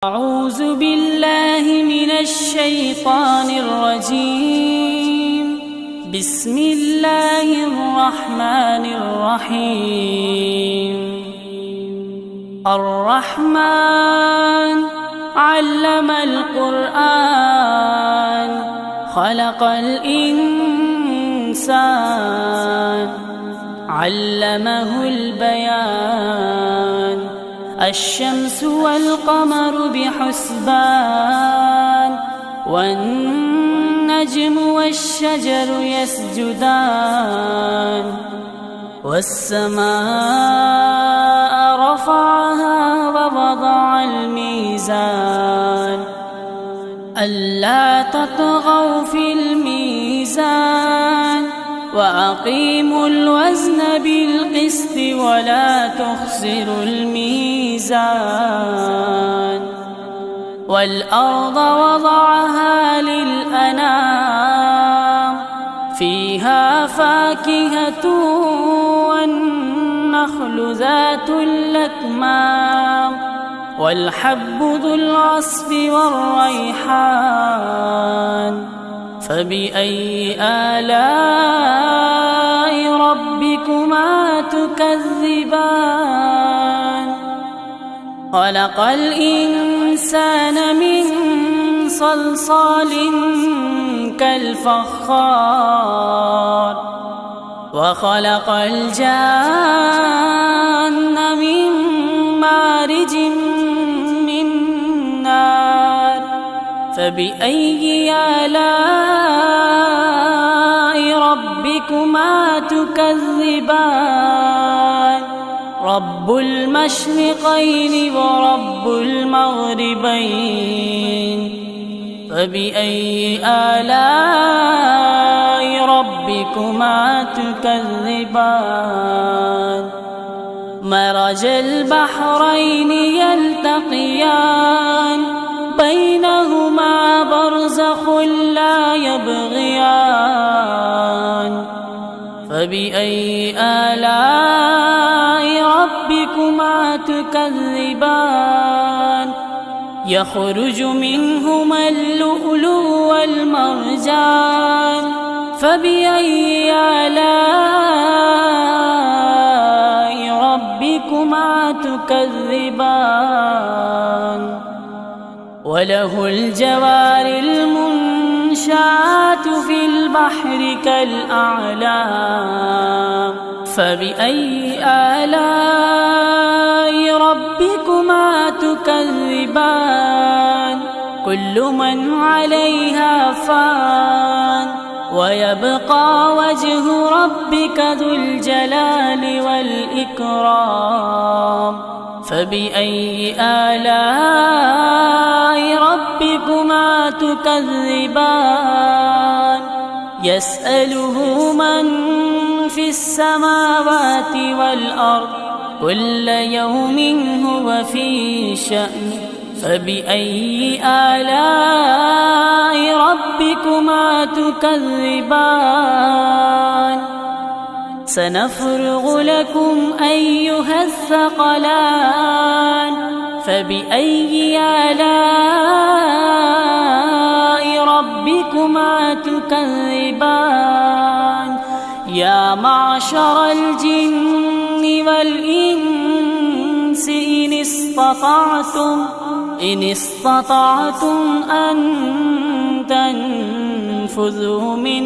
أعوذ بالله من الشيطان الرجيم. بسم الله الرحمن الرحيم. الرحمن علم القرآن خلق الإنسان علمه البيان. الشمس والقمر بحسبان والنجم والشجر يسجدان. والسماء رفعها ووضع الميزان ألا تطغوا في الميزان وأقيموا الوزن بالقسط ولا تخسروا الميزان. والأرض وضعها للأنام فيها فاكهة والنخل ذات الأكمام والحب ذو العصف والريحان. فبأي آلاء ربكما تكذبان؟ خلق الإنسان من صلصال كالفخار وخلق الجان من مارج من نار. فبأي آلاء ربكما تكذبان؟ رب المشرقين ورب المغربين. فبأي آلاء ربكما تكذبان؟ مرج البحرين يلتقيان بينهما برزخ لا يبغيان. فبأي آلاء ربكما تكذبان؟ يخرج منهما اللؤلؤ والمرجان. فبأي آلاء ربكما تكذبان؟ وله الجوار المنشآت في البحر كالأعلام. فبأي آلاء ربكما تكذبان؟ كل من عليها فان ويبقى وجه ربك ذو الجلال والإكرام. فبأي آلاء ربكما تكذبان؟ يسأله من في السماوات والأرض كل يوم هو في شأن. فبأي آلاء ربكما تكذبان؟ سنفرغ لكم أيها الثقلان. فبأي آلاء ربكما تكذبان؟ يا معشر الجن والإنس إن استطعتم أن تنفذوا من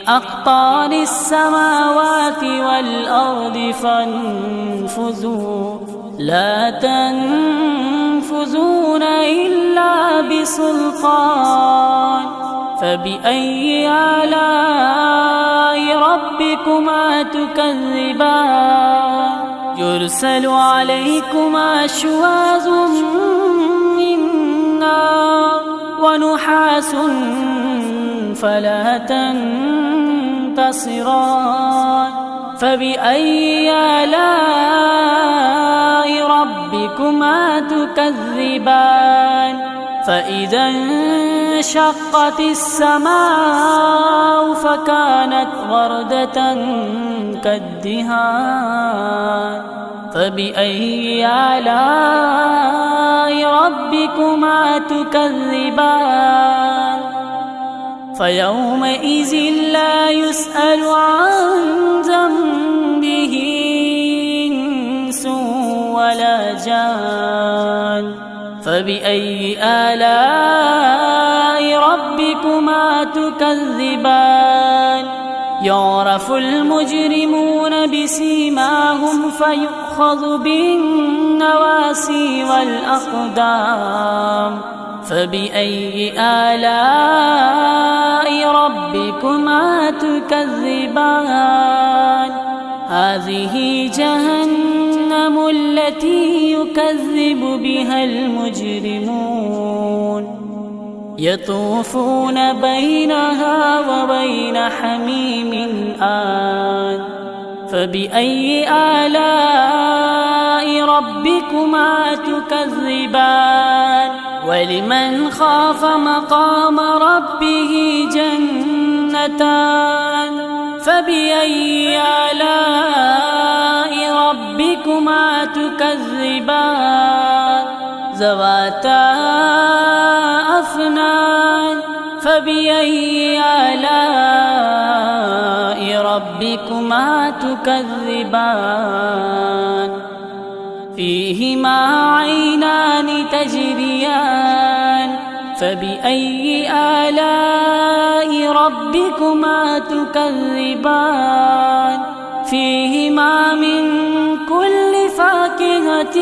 أقطار السماوات والأرض فانفذوا لا تنفذون إلا بسلطان. فبأي آلاء ربكما تكذبان؟ يرسل عليكما شواظ من نار ونحاس فلا تنتصران. فبأي آلاء ربكما تكذبان؟ فإذا انشقت السماء فكانت وردة كالدهان فبأي آلاء ربكما تكذبان فيومئذ لا يسأل عن ذنبه إنس ولا جان فبأي آلاء ربكما تكذبان يعرف المجرمون بسيماهم فيؤخذ بالنواسي والأقدام فبأي آلاء ربكما تكذبان هذه جهنم التي يكذب بها المجرمون يطوفون بينها وبين حميم آن فبأي آلاء ربكما تكذبان ولمن خاف مقام ربه جنتان فبأي آلاء ربكما تكذبان ذواتا أفنان فبأي آلاء ربكما تكذبان فيهما عينان تجريان فبأي آلاء ربكما تكذبان فيهما من كل فاكهة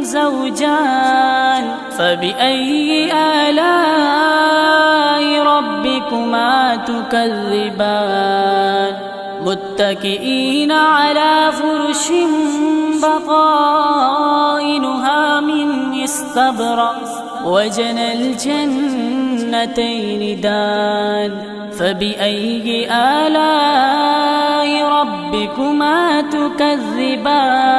زوجان فبأي آلاء ربكما تكذبان متكئين على فرش بطائنها من استبرق وجنى الجنتين دان فبأي آلاء ربكما تكذبان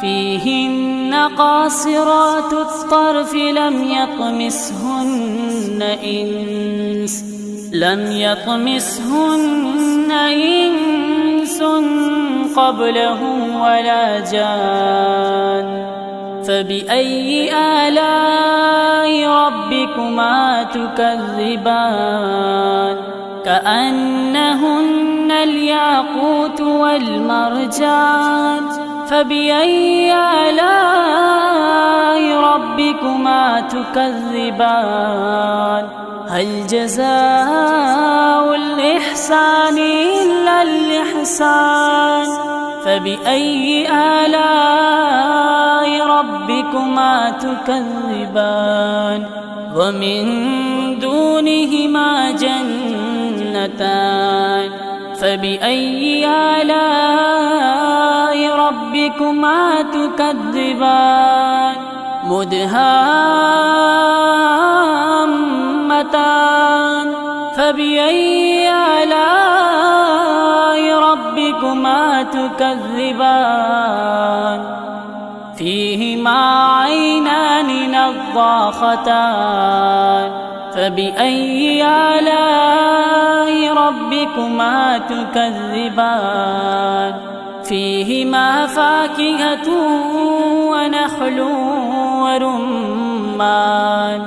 فيهن قاصرات الطرف لم يطمسهن إنس قبلهم ولا جان فبأي آلاء ربكما تكذبان كأنهن الياقوت والمرجان فبأي آلاء ربكما تكذبان هل جزاء الإحسان إلا الإحسان فبأي آلاء ربكما تكذبان ومن دونهما جنتان فبأي آلاء ربكما تكذبان مدهامتان فبأي آلاء ربكما تكذبان فيهما عينان نضاختان فبأي آلاء ربكما تكذبان فيهما فاكهة ونخل ورمان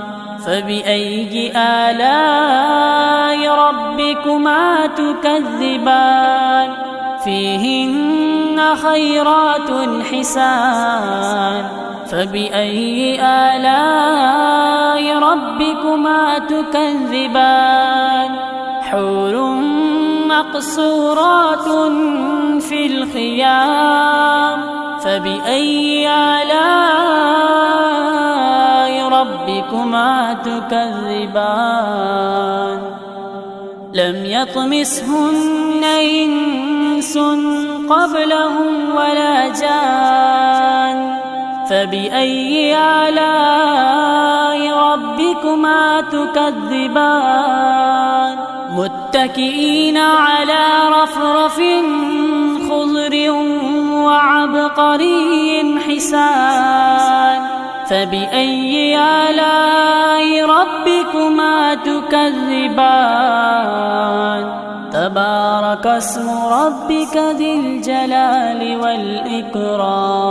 فبأي آلاء ربكما تكذبان فيهن خيرات حسان فبأي آلاء ربكما تكذبان حور مقصورات في الخيام فبأي آلاء ربكما تكذبان لم يطمسهن إنس قبلهم ولا جان فبأي آلاء ربكما تكذبان متكئين على رفرف خضر وعبقري حسان فبأي آلاء ربكما تكذبان تبارك اسم ربك ذي الجلال والإكرام.